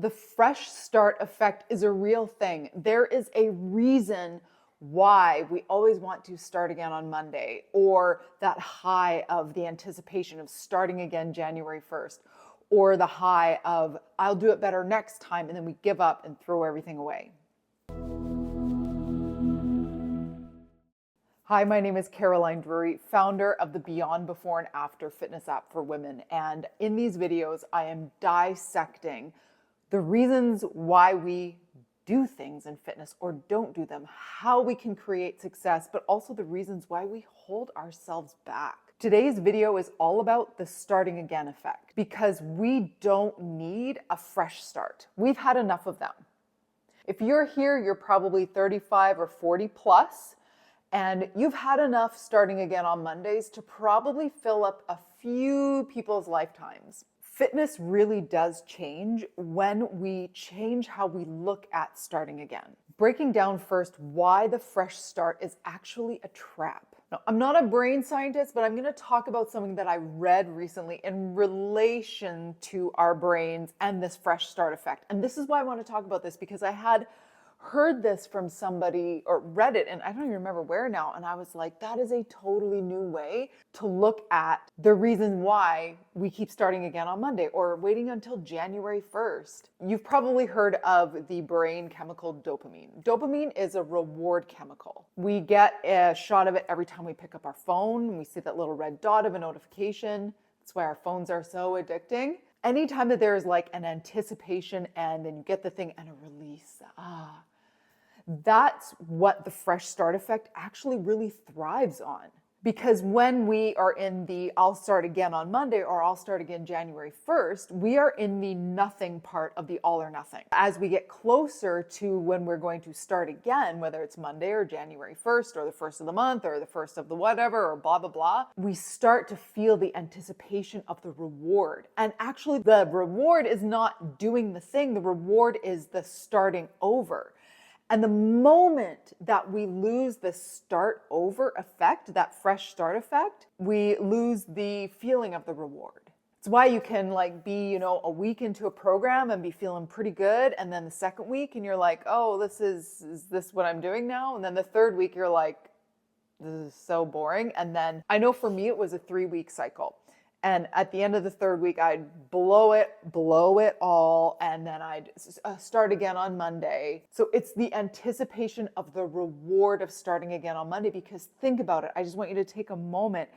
The fresh start effect is a real thing. There is a reason why we always want to start again on Monday, or that high of the anticipation of starting again January 1st, or the high of I'll do it better next time, and then we give up and throw everything away. Hi, my name is Caroline Drury, founder of the Beyond Before and After fitness app for women. And in these videos, I am dissecting the reasons why we do things in fitness or don't do them, how we can create success, but also the reasons why we hold ourselves back. Today's video is all about the starting again effect, because we don't need a fresh start. We've had enough of them. If you're here, you're probably 35 or 40 plus, and you've had enough starting again on Mondays to probably fill up a few people's lifetimes. Fitness really does change when we change how we look at starting again. Breaking down first why the fresh start is actually a trap. Now, I'm not a brain scientist, but I'm going to talk about something that I read recently in relation to our brains and this fresh start effect. And this is why I want to talk about this, because I had heard this from somebody or read it, and I don't even remember where now, and I was like, that is a totally new way to look at the reason why we keep starting again on Monday or waiting until January 1st. You've probably heard of the brain chemical dopamine. Dopamine is a reward chemical. We get a shot of it every time we pick up our phone. We see that little red dot of a notification. That's why our phones are so addicting. Anytime that there is like an anticipation and then you get the thing and a release, that's what the fresh start effect actually really thrives on. Because when we are in the I'll start again on Monday or I'll start again January 1st, we are in the nothing part of the all or nothing. As we get closer to when we're going to start again, whether it's Monday or January 1st or the first of the month or the first of the whatever or blah, blah, blah, we start to feel the anticipation of the reward. And actually the reward is not doing the thing. The reward is the starting over. And the moment that we lose the start over effect, that fresh start effect, we lose the feeling of the reward. It's why you can be, a week into a program and be feeling pretty good. And then the second week and you're like, oh, is this what I'm doing now? And then the third week you're like, this is so boring. And then I know for me, it was a 3-week cycle. And at the end of the third week, I'd blow it all, and then I'd start again on Monday. So it's the anticipation of the reward of starting again on Monday, because think about it. I just want you to take a moment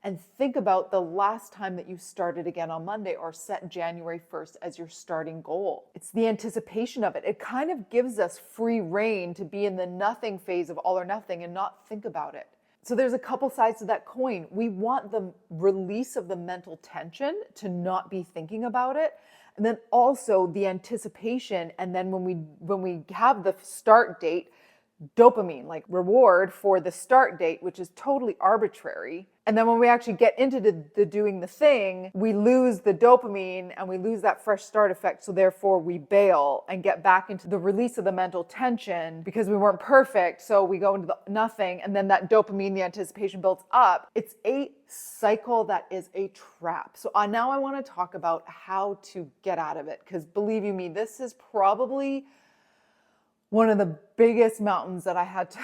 and think about the last time that you started again on Monday or set January 1st as your starting goal. It's the anticipation of it. It kind of gives us free rein to be in the nothing phase of all or nothing and not think about it. So there's a couple sides to that coin. We want the release of the mental tension to not be thinking about it. And then also the anticipation. And then when we have the start date, dopamine, like reward for the start date, which is totally arbitrary. And then when we actually get into the doing the thing, we lose the dopamine and we lose that fresh start effect. So therefore we bail and get back into the release of the mental tension because we weren't perfect. So we go into the nothing, and then that dopamine, the anticipation builds up. It's a cycle that is a trap. So now I want to talk about how to get out of it, because believe you me, this is probably one of the biggest mountains that I had to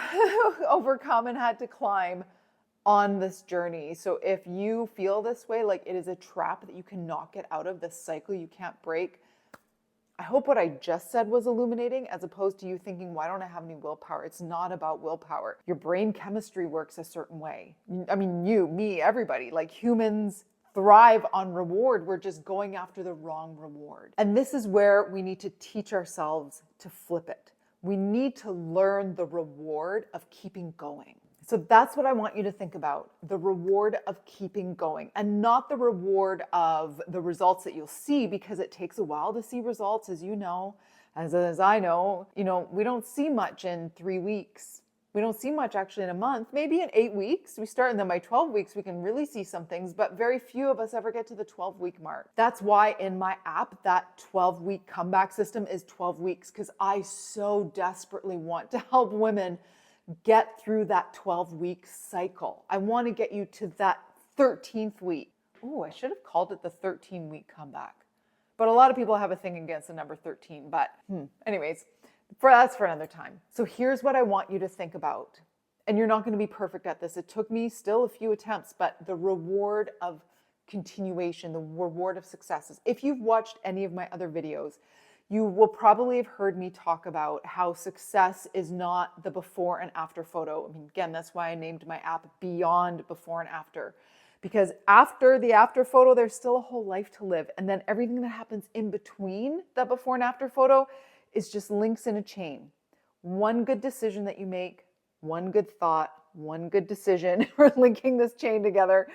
overcome and had to climb on this journey. So if you feel this way, like it is a trap that you cannot get out of, this cycle you can't break, I hope what I just said was illuminating, as opposed to you thinking, why don't I have any willpower? It's not about willpower. Your brain chemistry works a certain way. I mean, you, me, everybody, like humans thrive on reward. We're just going after the wrong reward. And this is where we need to teach ourselves to flip it. We need to learn the reward of keeping going. So that's what I want you to think about, the reward of keeping going, and not the reward of the results that you'll see, because it takes a while to see results, as you know, as I know. We don't see much in 3 weeks. We don't see much actually in a month, maybe in 8 weeks. We start, and then by 12 weeks, we can really see some things, but very few of us ever get to the 12-week mark. That's why in my app, that 12-week comeback system is 12 weeks, because I so desperately want to help women get through that 12-week cycle. I want to get you to that 13th week. Oh, I should have called it the 13-week comeback. But a lot of people have a thing against the number 13. But anyways, that's for another time. So here's what I want you to think about. And you're not going to be perfect at this. It took me still a few attempts, but the reward of continuation, the reward of successes. If you've watched any of my other videos, you will probably have heard me talk about how success is not the before and after photo. I mean, again, that's why I named my app Beyond Before and After. Because after the after photo, there's still a whole life to live. And then everything that happens in between that before and after photo is just links in a chain. One good decision that you make, one good thought, one good decision, we're linking this chain together.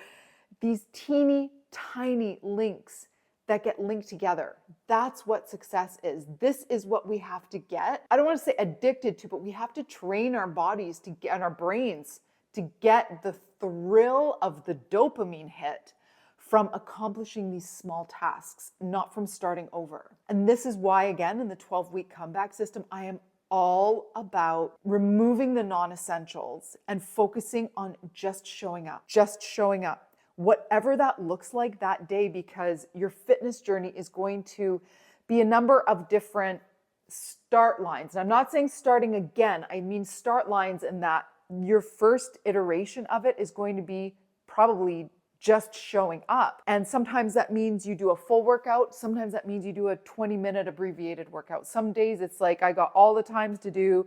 These teeny tiny links that get linked together. That's what success is. This is what we have to get. I don't want to say addicted to, but we have to train our bodies to get, and our brains to get the thrill of the dopamine hit from accomplishing these small tasks, not from starting over. And this is why, again, in the 12-week comeback system, I am all about removing the non-essentials and focusing on just showing up, whatever that looks like that day, because your fitness journey is going to be a number of different start lines. And I'm not saying starting again, I mean start lines in that your first iteration of it is going to be probably just showing up. And sometimes that means you do a full workout. Sometimes that means you do a 20-minute abbreviated workout. Some days it's like I got all the times to do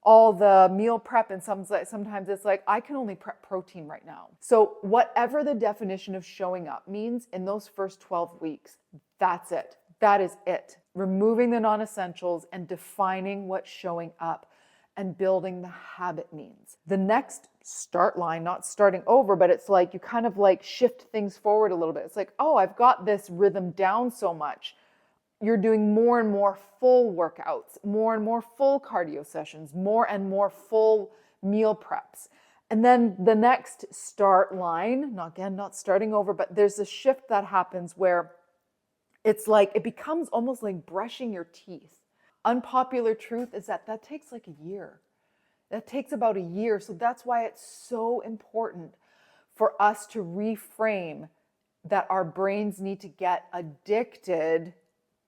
all the meal prep, and sometimes it's like I can only prep protein right now. So whatever the definition of showing up means in those first 12 weeks, that's it. That is it. Removing the non-essentials and defining what showing up and building the habit means. The next start line, not starting over, but it's like you kind of like shift things forward a little bit. It's like, oh, I've got this rhythm down so much. You're doing more and more full workouts, more and more full cardio sessions, more and more full meal preps. And then the next start line, not starting over, but there's a shift that happens where it's like, it becomes almost like brushing your teeth. Unpopular truth is that takes like a year. That takes about a year. So that's why it's so important for us to reframe that our brains need to get addicted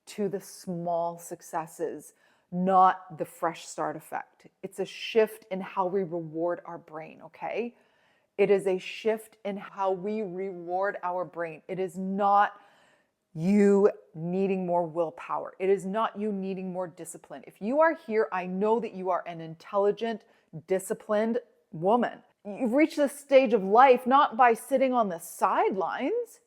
to the small successes, not the fresh start effect. It's a shift in how we reward our brain, okay? It is a shift in how we reward our brain. It is not you needing more willpower. It is not you needing more discipline. If you are here, I know that you are an intelligent, disciplined woman. You've reached this stage of life not by sitting on the sidelines.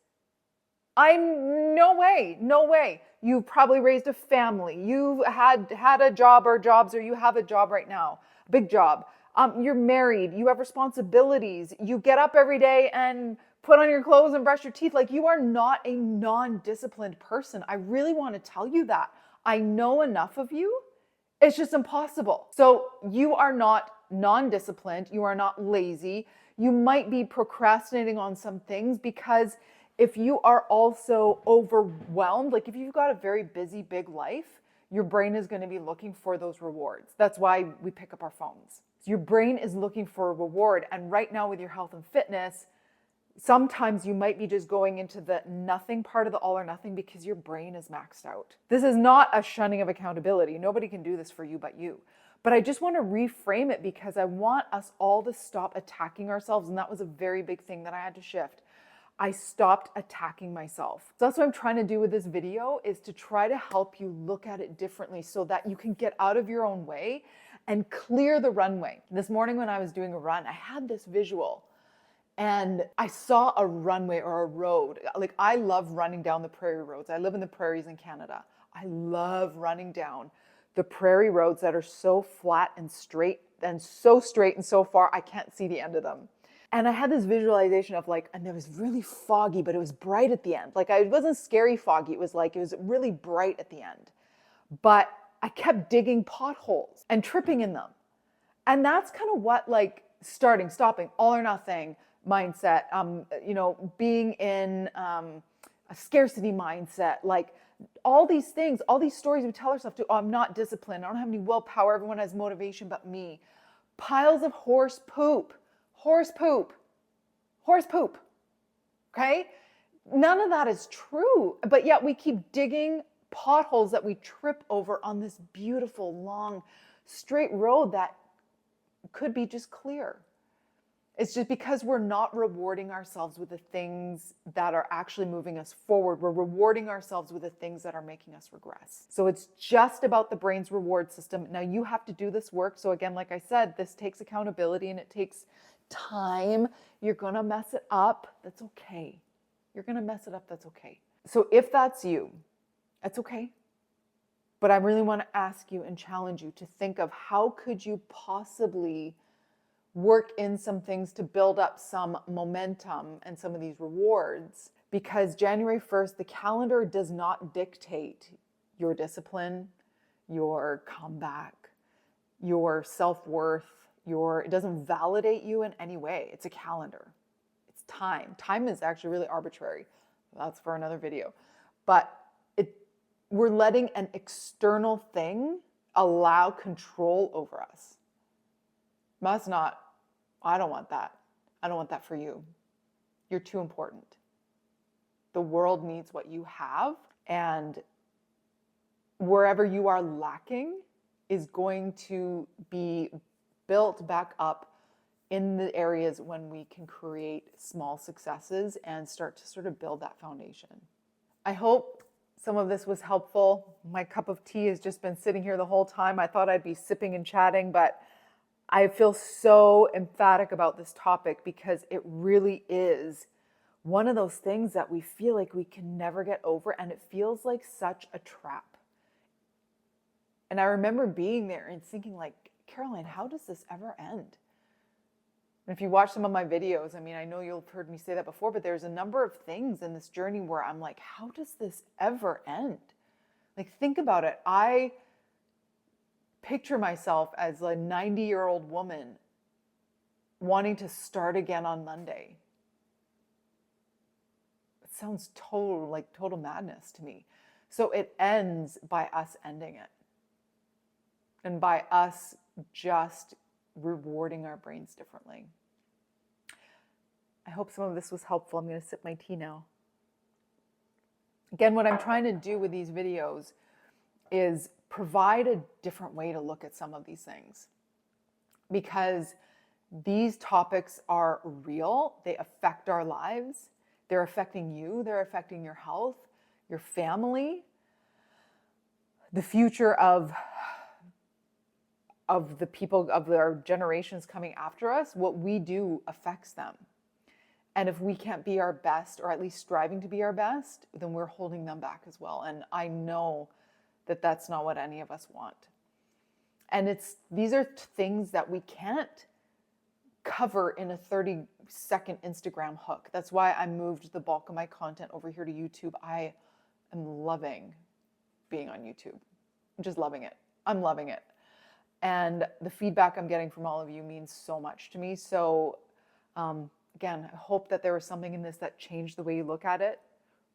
No way. You've probably raised a family. You've had a job or jobs, or you have a job right now, a big job. You're married. You have responsibilities. You get up every day and put on your clothes and brush your teeth. Like, you are not a non-disciplined person. I really want to tell you that. I know enough of you. It's just impossible. So you are not non-disciplined. You are not lazy. You might be procrastinating on some things because if you are also overwhelmed, like if you've got a very busy, big life, your brain is going to be looking for those rewards. That's why we pick up our phones. So your brain is looking for a reward. And right now with your health and fitness, sometimes you might be just going into the nothing part of the all or nothing because your brain is maxed out. This is not a shunning of accountability. Nobody can do this for you but you. But I just want to reframe it because I want us all to stop attacking ourselves. And that was a very big thing that I had to shift. I stopped attacking myself. So that's what I'm trying to do with this video, is to try to help you look at it differently so that you can get out of your own way and clear the runway. This morning when I was doing a run, I had this visual and I saw a runway or a road. Like, I love running down the prairie roads. I live in the prairies in Canada. I love running down the prairie roads that are so flat and straight and so far I can't see the end of them. And I had this visualization of like, and it was really foggy, but it was bright at the end. Like, it wasn't scary foggy. It was really bright at the end. But I kept digging potholes and tripping in them. And that's kind of what like starting, stopping, all or nothing mindset, being in a scarcity mindset, like all these things, all these stories we tell ourselves oh, I'm not disciplined. I don't have any willpower. Everyone has motivation but me. Piles of horse poop. Okay? None of that is true, but yet we keep digging potholes that we trip over on this beautiful, long, straight road that could be just clear. It's just because we're not rewarding ourselves with the things that are actually moving us forward. We're rewarding ourselves with the things that are making us regress. So it's just about the brain's reward system. Now you have to do this work. So again, like I said, this takes accountability and it takes time. You're going to mess it up. That's okay. You're going to mess it up. That's okay. So if that's you, that's okay. But I really want to ask you and challenge you to think of how could you possibly work in some things to build up some momentum and some of these rewards, because January 1st, the calendar does not dictate your discipline, your comeback, your self-worth, it doesn't validate you in any way. It's a calendar. It's time. Time is actually really arbitrary. That's for another video. But we're letting an external thing allow control over us. That's not, I don't want that. I don't want that for you. You're too important. The world needs what you have, and wherever you are lacking is going to be built back up in the areas when we can create small successes and start to sort of build that foundation. I hope some of this was helpful. My cup of tea has just been sitting here the whole time. I thought I'd be sipping and chatting, but I feel so emphatic about this topic because it really is one of those things that we feel like we can never get over, and it feels like such a trap. And I remember being there and thinking like, Caroline, how does this ever end? And if you watch some of my videos, I mean, I know you'll have heard me say that before, but there's a number of things in this journey where I'm like, how does this ever end? Like, think about it. I picture myself as a 90-year-old woman wanting to start again on Monday. It sounds total madness to me. So it ends by us ending it. And by us just rewarding our brains differently. I hope some of this was helpful. I'm going to sip my tea now. Again, what I'm trying to do with these videos is provide a different way to look at some of these things, because these topics are real. They affect our lives. They're affecting you. They're affecting your health, your family, the future of the people, of our generations coming after us. What we do affects them. And if we can't be our best, or at least striving to be our best, then we're holding them back as well. And I know that that's not what any of us want. And these are things that we can't cover in a 30-second Instagram hook. That's why I moved the bulk of my content over here to YouTube. I am loving being on YouTube. I'm just loving it. I'm loving it. And the feedback I'm getting from all of you means so much to me. So again, I hope that there was something in this that changed the way you look at it.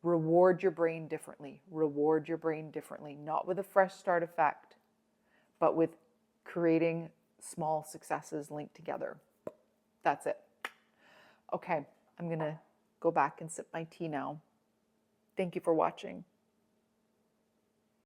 Reward your brain differently. Reward your brain differently. Not with a fresh start effect, but with creating small successes linked together. That's it. Okay, I'm going to go back and sip my tea now. Thank you for watching.